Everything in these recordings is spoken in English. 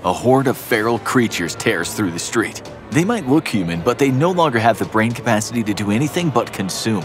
A horde of feral creatures tears through the street. They might look human, but they no longer have the brain capacity to do anything but consume.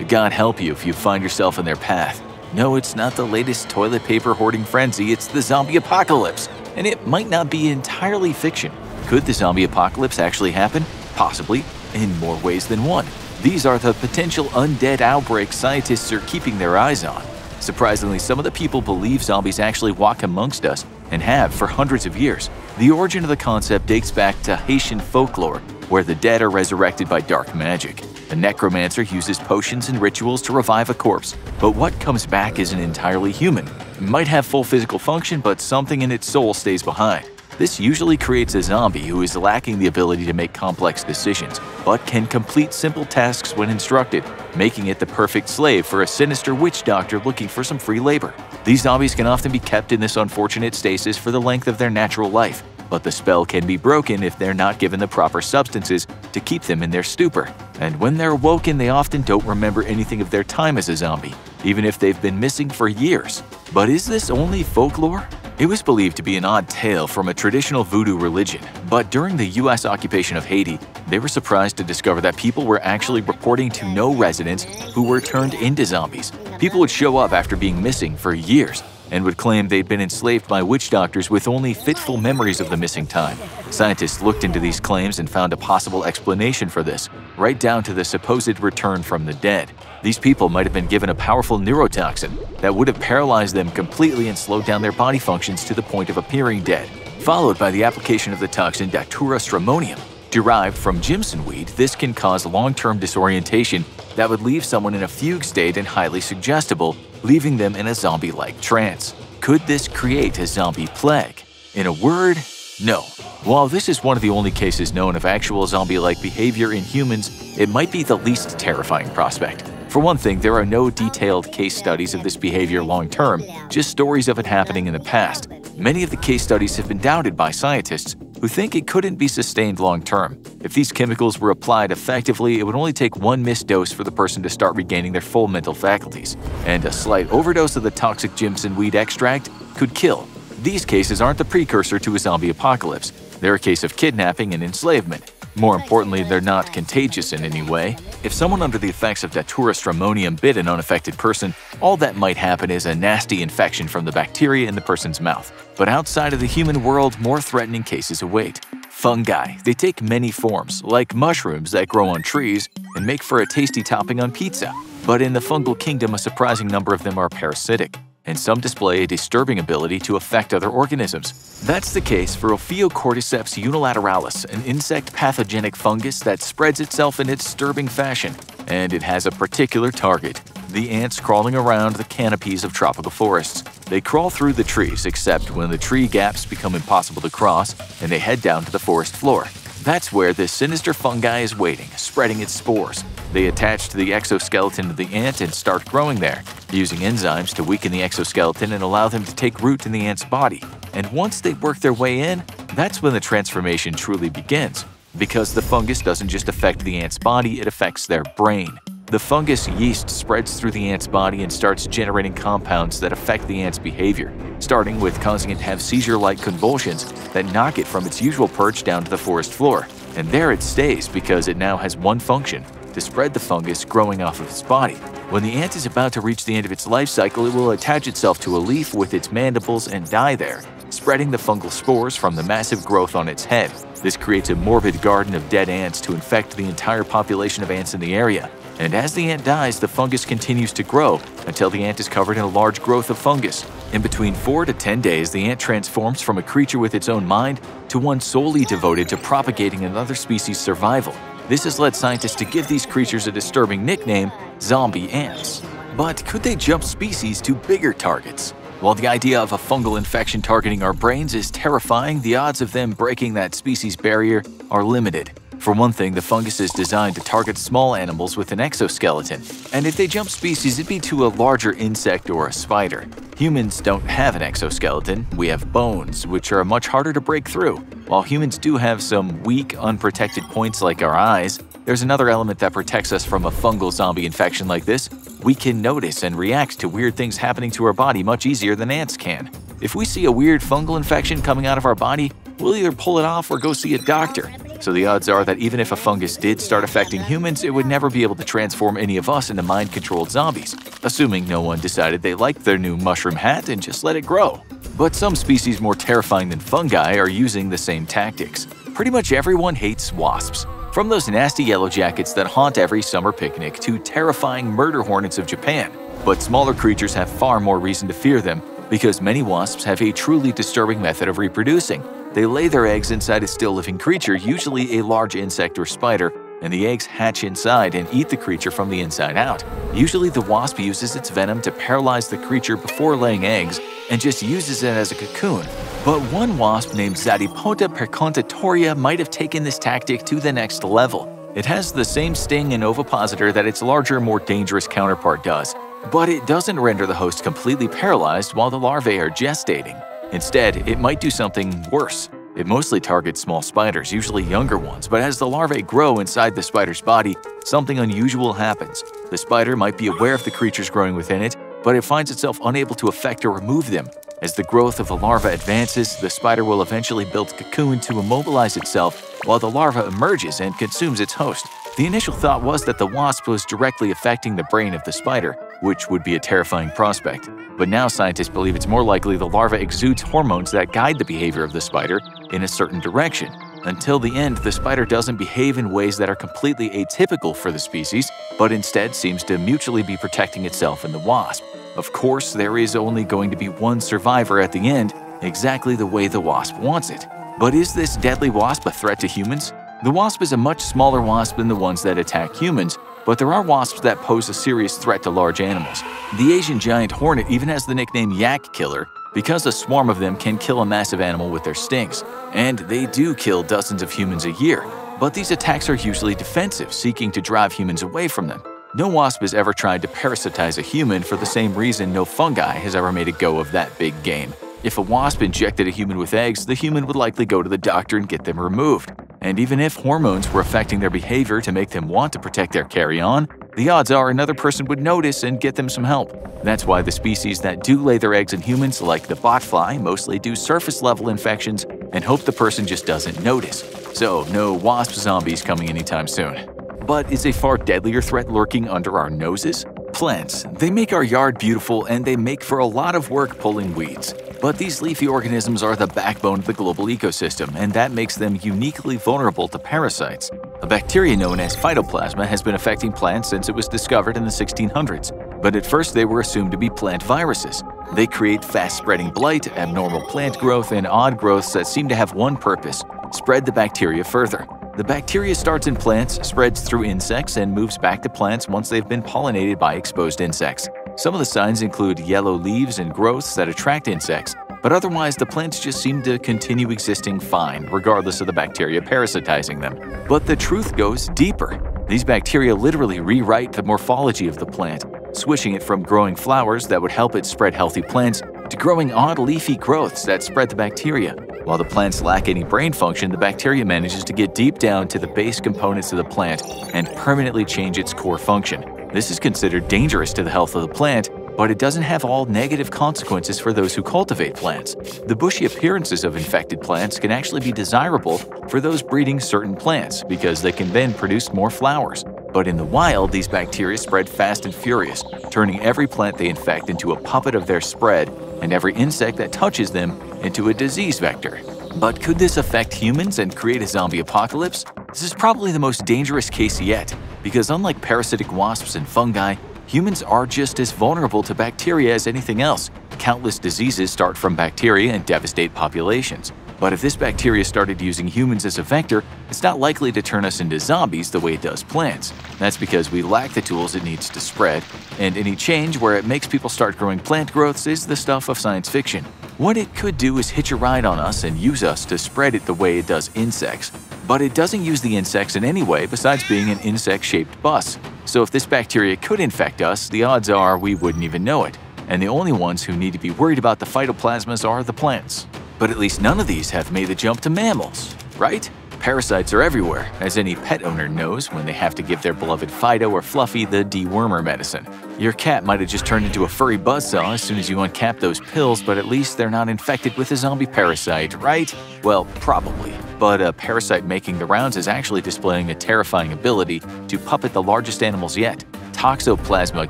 God help you if you find yourself in their path. No, it's not the latest toilet paper hoarding frenzy, it's the zombie apocalypse. And it might not be entirely fiction. Could the zombie apocalypse actually happen? Possibly, in more ways than one. These are the potential undead outbreaks scientists are keeping their eyes on. Surprisingly, some of the people believe zombies actually walk amongst us and have for hundreds of years. The origin of the concept dates back to Haitian folklore, where the dead are resurrected by dark magic. A necromancer uses potions and rituals to revive a corpse, but what comes back isn't entirely human. It might have full physical function, but something in its soul stays behind. This usually creates a zombie who is lacking the ability to make complex decisions, but can complete simple tasks when instructed, making it the perfect slave for a sinister witch doctor looking for some free labor. These zombies can often be kept in this unfortunate stasis for the length of their natural life, but the spell can be broken if they're not given the proper substances to keep them in their stupor. And when they're awoken, they often don't remember anything of their time as a zombie, even if they've been missing for years. But is this only folklore? It was believed to be an odd tale from a traditional voodoo religion, but during the US occupation of Haiti, they were surprised to discover that people were actually reporting to no residents who were turned into zombies. People would show up after being missing for years and would claim they'd been enslaved by witch doctors with only fitful memories of the missing time. Scientists looked into these claims and found a possible explanation for this, right down to the supposed return from the dead. These people might have been given a powerful neurotoxin that would have paralyzed them completely and slowed down their body functions to the point of appearing dead, followed by the application of the toxin Datura stramonium. Derived from Jimson weed, this can cause long-term disorientation that would leave someone in a fugue state and highly suggestible, leaving them in a zombie-like trance. Could this create a zombie plague? In a word, no. While this is one of the only cases known of actual zombie-like behavior in humans, it might be the least terrifying prospect. For one thing, there are no detailed case studies of this behavior long-term, just stories of it happening in the past. Many of the case studies have been doubted by scientists, who think it couldn't be sustained long-term. If these chemicals were applied effectively, it would only take one missed dose for the person to start regaining their full mental faculties, and a slight overdose of the toxic Jimson weed extract could kill. These cases aren't the precursor to a zombie apocalypse. They're a case of kidnapping and enslavement. More importantly, they're not contagious in any way. If someone under the effects of Datura stramonium bit an unaffected person, all that might happen is a nasty infection from the bacteria in the person's mouth. But outside of the human world, more threatening cases await. Fungi. They take many forms, like mushrooms that grow on trees and make for a tasty topping on pizza. But in the fungal kingdom, a surprising number of them are parasitic, and some display a disturbing ability to affect other organisms. That's the case for Ophiocordyceps unilateralis, an insect pathogenic fungus that spreads itself in a disturbing fashion, and it has a particular target: the ants crawling around the canopies of tropical forests. They crawl through the trees, except when the tree gaps become impossible to cross, and they head down to the forest floor. That's where this sinister fungi is waiting, spreading its spores. They attach to the exoskeleton of the ant and start growing there, using enzymes to weaken the exoskeleton and allow them to take root in the ant's body. And once they work their way in, that's when the transformation truly begins. Because the fungus doesn't just affect the ant's body, it affects their brain. The fungus yeast spreads through the ant's body and starts generating compounds that affect the ant's behavior, starting with causing it to have seizure-like convulsions that knock it from its usual perch down to the forest floor. And there it stays because it now has one function: to spread the fungus growing off of its body. When the ant is about to reach the end of its life cycle, it will attach itself to a leaf with its mandibles and die there, spreading the fungal spores from the massive growth on its head. This creates a morbid garden of dead ants to infect the entire population of ants in the area. And as the ant dies, the fungus continues to grow until the ant is covered in a large growth of fungus. In between 4 to 10 days, the ant transforms from a creature with its own mind to one solely devoted to propagating another species' survival. This has led scientists to give these creatures a disturbing nickname: zombie ants. But could they jump species to bigger targets? While the idea of a fungal infection targeting our brains is terrifying, the odds of them breaking that species barrier are limited. For one thing, the fungus is designed to target small animals with an exoskeleton, and if they jump species, it'd be to a larger insect or a spider. Humans don't have an exoskeleton, we have bones, which are much harder to break through. While humans do have some weak, unprotected points like our eyes, there's another element that protects us from a fungal zombie infection like this. We can notice and react to weird things happening to our body much easier than ants can. If we see a weird fungal infection coming out of our body, we'll either pull it off or go see a doctor. So the odds are that even if a fungus did start affecting humans, it would never be able to transform any of us into mind-controlled zombies, assuming no one decided they liked their new mushroom hat and just let it grow. But some species more terrifying than fungi are using the same tactics. Pretty much everyone hates wasps. From those nasty yellow jackets that haunt every summer picnic to terrifying murder hornets of Japan. But smaller creatures have far more reason to fear them, because many wasps have a truly disturbing method of reproducing. They lay their eggs inside a still-living creature, usually a large insect or spider, and the eggs hatch inside and eat the creature from the inside out. Usually the wasp uses its venom to paralyze the creature before laying eggs and just uses it as a cocoon. But one wasp named Zadypota percontatoria might have taken this tactic to the next level. It has the same sting and ovipositor that its larger, more dangerous counterpart does, but it doesn't render the host completely paralyzed while the larvae are gestating. Instead, it might do something worse. It mostly targets small spiders, usually younger ones, but as the larvae grow inside the spider's body, something unusual happens. The spider might be aware of the creatures growing within it, but it finds itself unable to affect or remove them. As the growth of the larva advances, the spider will eventually build a cocoon to immobilize itself while the larva emerges and consumes its host. The initial thought was that the wasp was directly affecting the brain of the spider, which would be a terrifying prospect. But now scientists believe it's more likely the larva exudes hormones that guide the behavior of the spider in a certain direction. Until the end, the spider doesn't behave in ways that are completely atypical for the species, but instead seems to mutually be protecting itself and the wasp. Of course, there is only going to be one survivor at the end, exactly the way the wasp wants it. But is this deadly wasp a threat to humans? The wasp is a much smaller wasp than the ones that attack humans, but there are wasps that pose a serious threat to large animals. The Asian giant hornet even has the nickname Yak Killer because a swarm of them can kill a massive animal with their stings. And they do kill dozens of humans a year, but these attacks are usually defensive, seeking to drive humans away from them. No wasp has ever tried to parasitize a human for the same reason no fungi has ever made a go of that big game. If a wasp injected a human with eggs, the human would likely go to the doctor and get them removed. And even if hormones were affecting their behavior to make them want to protect their carry-on, the odds are another person would notice and get them some help. That's why the species that do lay their eggs in humans, like the botfly, mostly do surface-level infections and hope the person just doesn't notice. So, no wasp zombies coming anytime soon. But is a far deadlier threat lurking under our noses? Plants. They make our yard beautiful and they make for a lot of work pulling weeds. But these leafy organisms are the backbone of the global ecosystem, and that makes them uniquely vulnerable to parasites. A bacteria known as phytoplasma has been affecting plants since it was discovered in the 1600s. But at first they were assumed to be plant viruses. They create fast-spreading blight, abnormal plant growth, and odd growths that seem to have one purpose: spread the bacteria further. The bacteria starts in plants, spreads through insects, and moves back to plants once they've been pollinated by exposed insects. Some of the signs include yellow leaves and growths that attract insects, but otherwise the plants just seem to continue existing fine, regardless of the bacteria parasitizing them. But the truth goes deeper. These bacteria literally rewrite the morphology of the plant, switching it from growing flowers that would help it spread healthy plants to growing odd leafy growths that spread the bacteria. While the plants lack any brain function, the bacteria manages to get deep down to the base components of the plant and permanently change its core function. This is considered dangerous to the health of the plant, but it doesn't have all negative consequences for those who cultivate plants. The bushy appearances of infected plants can actually be desirable for those breeding certain plants because they can then produce more flowers. But in the wild, these bacteria spread fast and furious, turning every plant they infect into a puppet of their spread and every insect that touches them into a disease vector. But could this affect humans and create a zombie apocalypse? This is probably the most dangerous case yet, because unlike parasitic wasps and fungi, humans are just as vulnerable to bacteria as anything else. Countless diseases start from bacteria and devastate populations. But if this bacteria started using humans as a vector, it's not likely to turn us into zombies the way it does plants. That's because we lack the tools it needs to spread, and any change where it makes people start growing plant growths is the stuff of science fiction. What it could do is hitch a ride on us and use us to spread it the way it does insects. But it doesn't use the insects in any way besides being an insect-shaped bus. So if this bacteria could infect us, the odds are we wouldn't even know it. And the only ones who need to be worried about the phytoplasmas are the plants. But at least none of these have made the jump to mammals, right? Parasites are everywhere, as any pet owner knows when they have to give their beloved Fido or Fluffy the dewormer medicine. Your cat might have just turned into a furry buzzsaw as soon as you uncap those pills, but at least they're not infected with a zombie parasite, right? Well, probably. But a parasite making the rounds is actually displaying a terrifying ability to puppet the largest animals yet. Toxoplasma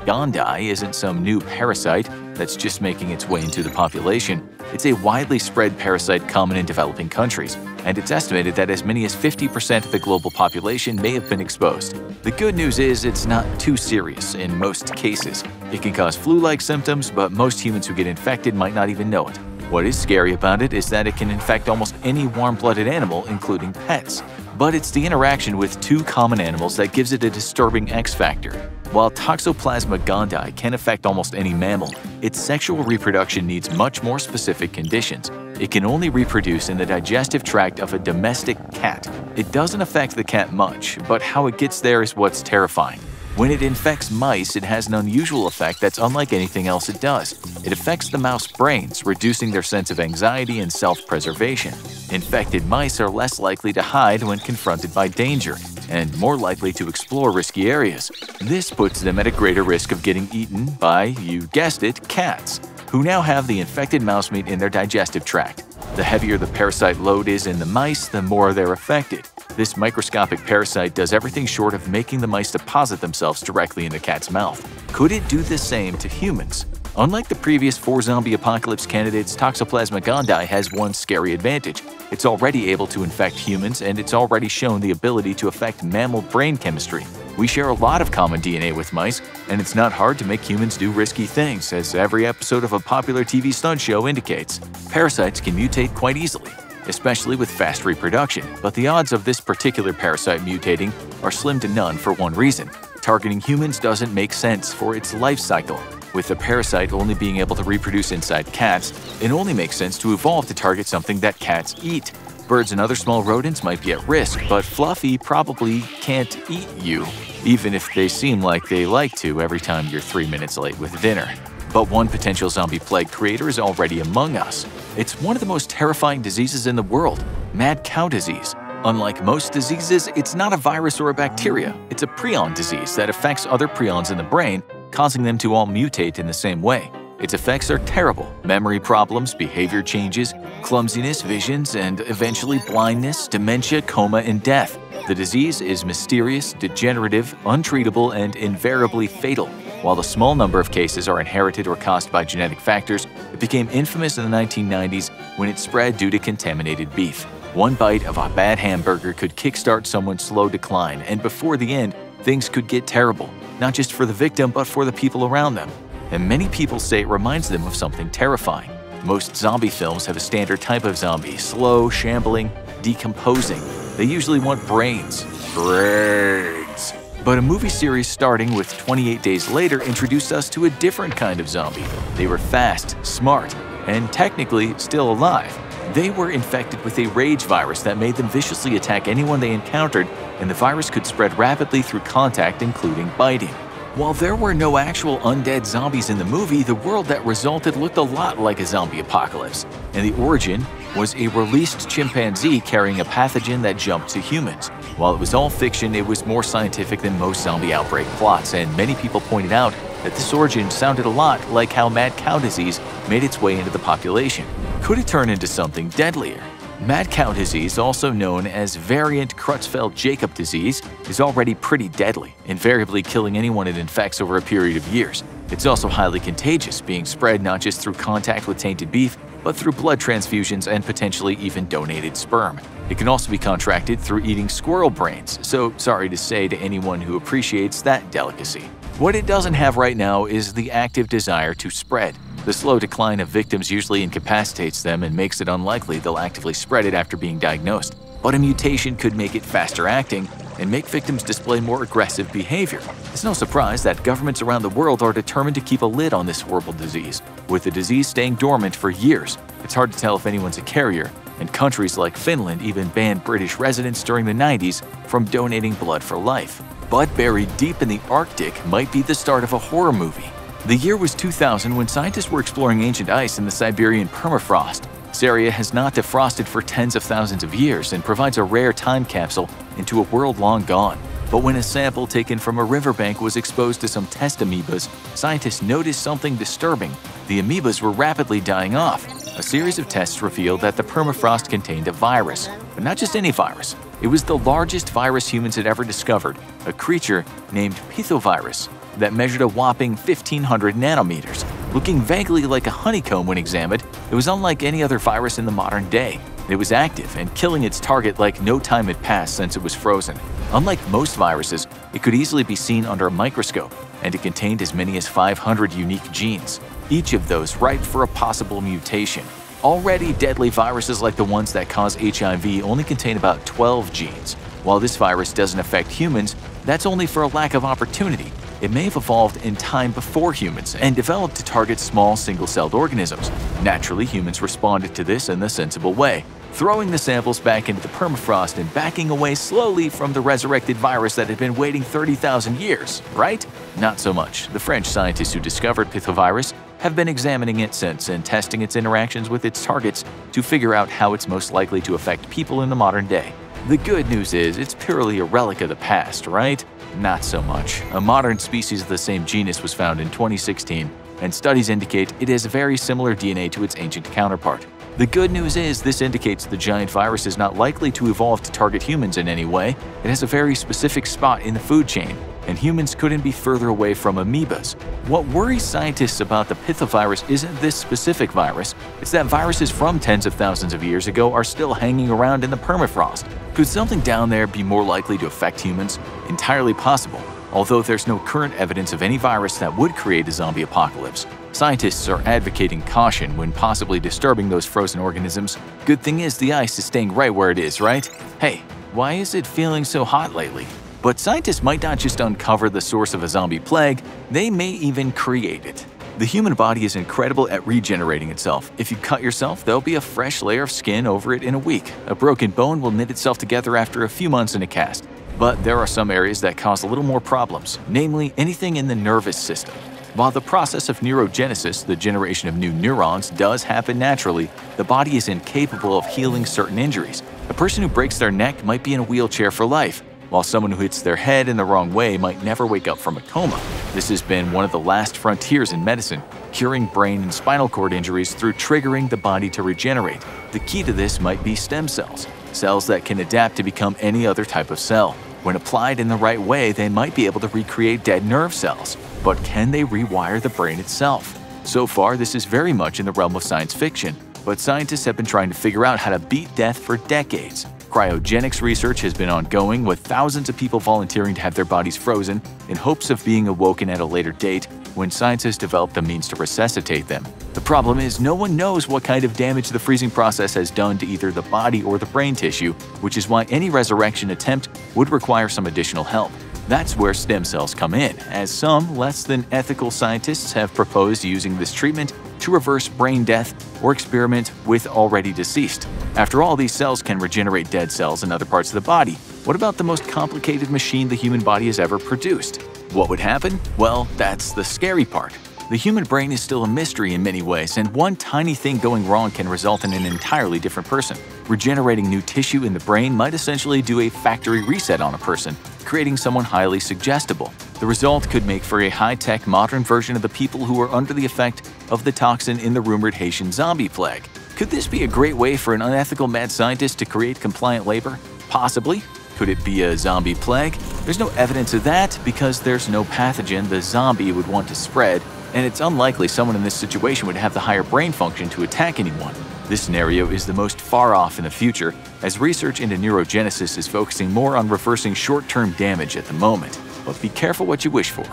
gondii isn't some new parasite that's just making its way into the population. It's a widely spread parasite common in developing countries, and it's estimated that as many as 50% of the global population may have been exposed. The good news is it's not too serious in most cases. It can cause flu-like symptoms, but most humans who get infected might not even know it. What is scary about it is that it can infect almost any warm-blooded animal, including pets. But it's the interaction with two common animals that gives it a disturbing X-factor. While Toxoplasma gondii can affect almost any mammal, its sexual reproduction needs much more specific conditions. It can only reproduce in the digestive tract of a domestic cat. It doesn't affect the cat much, but how it gets there is what's terrifying. When it infects mice, it has an unusual effect that's unlike anything else it does. It affects the mouse brains, reducing their sense of anxiety and self-preservation. Infected mice are less likely to hide when confronted by danger, and more likely to explore risky areas. This puts them at a greater risk of getting eaten by, you guessed it, cats, who now have the infected mouse meat in their digestive tract. The heavier the parasite load is in the mice, the more they're affected. This microscopic parasite does everything short of making the mice deposit themselves directly in the cat's mouth. Could it do the same to humans? Unlike the previous 4 zombie apocalypse candidates, Toxoplasma gondii has one scary advantage. It's already able to infect humans, and it's already shown the ability to affect mammal brain chemistry. We share a lot of common DNA with mice, and it's not hard to make humans do risky things, as every episode of a popular TV stunt show indicates. Parasites can mutate quite easily, especially with fast reproduction, but the odds of this particular parasite mutating are slim to none for one reason. Targeting humans doesn't make sense for its life cycle. With the parasite only being able to reproduce inside cats, it only makes sense to evolve to target something that cats eat. Birds and other small rodents might be at risk, but Fluffy probably can't eat you, even if they seem like they like to every time you're 3 minutes late with dinner. But one potential zombie plague creator is already among us. It's one of the most terrifying diseases in the world, mad cow disease. Unlike most diseases, it's not a virus or a bacteria. It's a prion disease that affects other prions in the brain, causing them to all mutate in the same way. Its effects are terrible: memory problems, behavior changes, clumsiness, visions, and eventually blindness, dementia, coma, and death. The disease is mysterious, degenerative, untreatable, and invariably fatal. While a small number of cases are inherited or caused by genetic factors, it became infamous in the 1990s when it spread due to contaminated beef. One bite of a bad hamburger could kickstart someone's slow decline, and before the end, things could get terrible, not just for the victim but for the people around them. And many people say it reminds them of something terrifying. Most zombie films have a standard type of zombie: slow, shambling, decomposing. They usually want brains. Brains. But a movie series starting with 28 Days Later introduced us to a different kind of zombie. They were fast, smart, and technically still alive. They were infected with a rage virus that made them viciously attack anyone they encountered, and the virus could spread rapidly through contact, including biting. While there were no actual undead zombies in the movie, the world that resulted looked a lot like a zombie apocalypse, and the origin was a released chimpanzee carrying a pathogen that jumped to humans. While it was all fiction, it was more scientific than most zombie outbreak plots, and many people pointed out that this origin sounded a lot like how mad cow disease made its way into the population. Could it turn into something deadlier? Mad cow disease, also known as variant Creutzfeldt-Jakob disease, is already pretty deadly, invariably killing anyone it infects over a period of years. It's also highly contagious, being spread not just through contact with tainted beef, but through blood transfusions and potentially even donated sperm. It can also be contracted through eating squirrel brains, so sorry to say to anyone who appreciates that delicacy. What it doesn't have right now is the active desire to spread. The slow decline of victims usually incapacitates them and makes it unlikely they'll actively spread it after being diagnosed. But a mutation could make it faster acting and make victims display more aggressive behavior. It's no surprise that governments around the world are determined to keep a lid on this horrible disease. With the disease staying dormant for years, it's hard to tell if anyone's a carrier, and countries like Finland even banned British residents during the 90s from donating blood for life. But buried deep in the Arctic might be the start of a horror movie. The year was 2000 when scientists were exploring ancient ice in the Siberian permafrost. This area has not defrosted for tens of thousands of years and provides a rare time capsule into a world long gone. But when a sample taken from a riverbank was exposed to some test amoebas, scientists noticed something disturbing. The amoebas were rapidly dying off. A series of tests revealed that the permafrost contained a virus, but not just any virus. It was the largest virus humans had ever discovered, a creature named Pithovirus that measured a whopping 1,500 nanometers. Looking vaguely like a honeycomb when examined, it was unlike any other virus in the modern day. It was active and killing its target like no time had passed since it was frozen. Unlike most viruses, it could easily be seen under a microscope, and it contained as many as 500 unique genes, each of those ripe for a possible mutation. Already deadly viruses like the ones that cause HIV only contain about 12 genes. While this virus doesn't affect humans, that's only for a lack of opportunity. It may have evolved in time before humans and developed to target small single-celled organisms. Naturally, humans responded to this in the sensible way, throwing the samples back into the permafrost and backing away slowly from the resurrected virus that had been waiting 30,000 years, right? Not so much. The French scientists who discovered Pithovirus have been examining it since and testing its interactions with its targets to figure out how it's most likely to affect people in the modern day. The good news is it's purely a relic of the past, right? Not so much. A modern species of the same genus was found in 2016, and studies indicate it has very similar DNA to its ancient counterpart. The good news is this indicates the giant virus is not likely to evolve to target humans in any way. It has a very specific spot in the food chain, and humans couldn't be further away from amoebas. What worries scientists about the Pithovirus isn't this specific virus, it's that viruses from tens of thousands of years ago are still hanging around in the permafrost. Could something down there be more likely to affect humans? Entirely possible. Although there's no current evidence of any virus that would create a zombie apocalypse, scientists are advocating caution when possibly disturbing those frozen organisms. Good thing is the ice is staying right where it is, right? Hey, why is it feeling so hot lately? But scientists might not just uncover the source of a zombie plague, they may even create it. The human body is incredible at regenerating itself. If you cut yourself, there'll be a fresh layer of skin over it in a week. A broken bone will knit itself together after a few months in a cast. But there are some areas that cause a little more problems, namely anything in the nervous system. While the process of neurogenesis, the generation of new neurons, does happen naturally, the body is incapable of healing certain injuries. A person who breaks their neck might be in a wheelchair for life, while someone who hits their head in the wrong way might never wake up from a coma. This has been one of the last frontiers in medicine, curing brain and spinal cord injuries through triggering the body to regenerate. The key to this might be stem cells, cells that can adapt to become any other type of cell. When applied in the right way, they might be able to recreate dead nerve cells. But can they rewire the brain itself? So far, this is very much in the realm of science fiction, but scientists have been trying to figure out how to beat death for decades. Cryogenics research has been ongoing, with thousands of people volunteering to have their bodies frozen in hopes of being awoken at a later date when science has developed the means to resuscitate them. The problem is no one knows what kind of damage the freezing process has done to either the body or the brain tissue, which is why any resurrection attempt would require some additional help. That's where stem cells come in, as some less than ethical scientists have proposed using this treatment to reverse brain death or experiment with already deceased. After all, these cells can regenerate dead cells in other parts of the body. What about the most complicated machine the human body has ever produced? What would happen? Well, that's the scary part. The human brain is still a mystery in many ways, and one tiny thing going wrong can result in an entirely different person. Regenerating new tissue in the brain might essentially do a factory reset on a person, creating someone highly suggestible. The result could make for a high-tech modern version of the people who are under the effect of the toxin in the rumored Haitian zombie plague. Could this be a great way for an unethical mad scientist to create compliant labor? Possibly. Could it be a zombie plague? There's no evidence of that because there's no pathogen the zombie would want to spread, and it's unlikely someone in this situation would have the higher brain function to attack anyone. This scenario is the most far off in the future, as research into neurogenesis is focusing more on reversing short-term damage at the moment. But be careful what you wish for,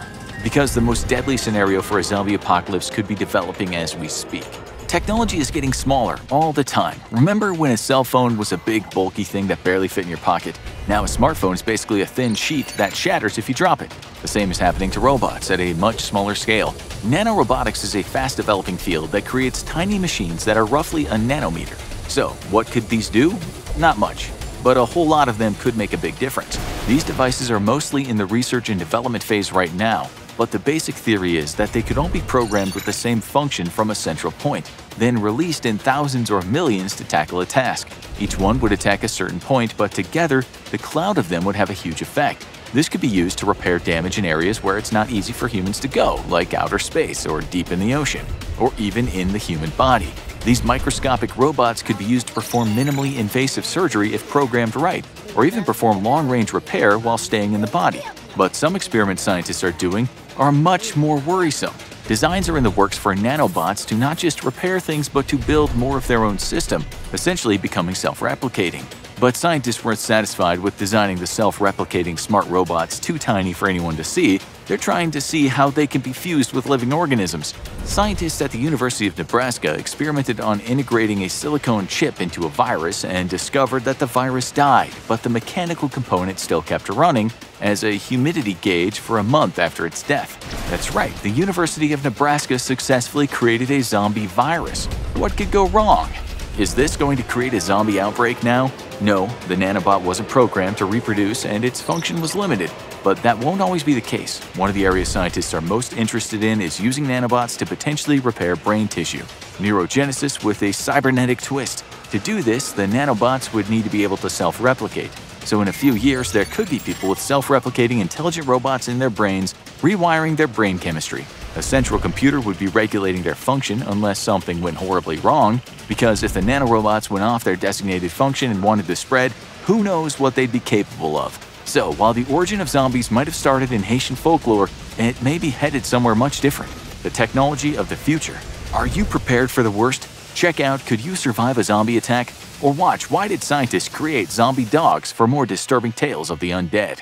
because the most deadly scenario for a zombie apocalypse could be developing as we speak. Technology is getting smaller all the time. Remember when a cell phone was a big, bulky thing that barely fit in your pocket? Now a smartphone is basically a thin sheet that shatters if you drop it. The same is happening to robots at a much smaller scale. Nanorobotics is a fast-developing field that creates tiny machines that are roughly a nanometer. So, what could these do? Not much, but a whole lot of them could make a big difference. These devices are mostly in the research and development phase right now, but the basic theory is that they could all be programmed with the same function from a central point, then released in thousands or millions to tackle a task. Each one would attack a certain point, but together, the cloud of them would have a huge effect. This could be used to repair damage in areas where it's not easy for humans to go, like outer space or deep in the ocean, or even in the human body. These microscopic robots could be used to perform minimally invasive surgery if programmed right, or even perform long-range repair while staying in the body. But some experiments scientists are doing are much more worrisome. Designs are in the works for nanobots to not just repair things but to build more of their own system, essentially becoming self-replicating. But scientists weren't satisfied with designing the self-replicating smart robots too tiny for anyone to see. They're trying to see how they can be fused with living organisms. Scientists at the University of Nebraska experimented on integrating a silicone chip into a virus and discovered that the virus died, but the mechanical component still kept running as a humidity gauge for a month after its death. That's right, the University of Nebraska successfully created a zombie virus. What could go wrong? Is this going to create a zombie outbreak now? No, the nanobot wasn't programmed to reproduce and its function was limited. But that won't always be the case. One of the areas scientists are most interested in is using nanobots to potentially repair brain tissue. Neurogenesis with a cybernetic twist. To do this, the nanobots would need to be able to self-replicate. So in a few years, there could be people with self-replicating intelligent robots in their brains, rewiring their brain chemistry. A central computer would be regulating their function unless something went horribly wrong, because if the nanorobots went off their designated function and wanted to spread, who knows what they'd be capable of. So, while the origin of zombies might have started in Haitian folklore, it may be headed somewhere much different. The technology of the future. Are you prepared for the worst? Check out Could You Survive a Zombie Attack? Or watch Why Did Scientists Create Zombie Dogs for more disturbing tales of the undead.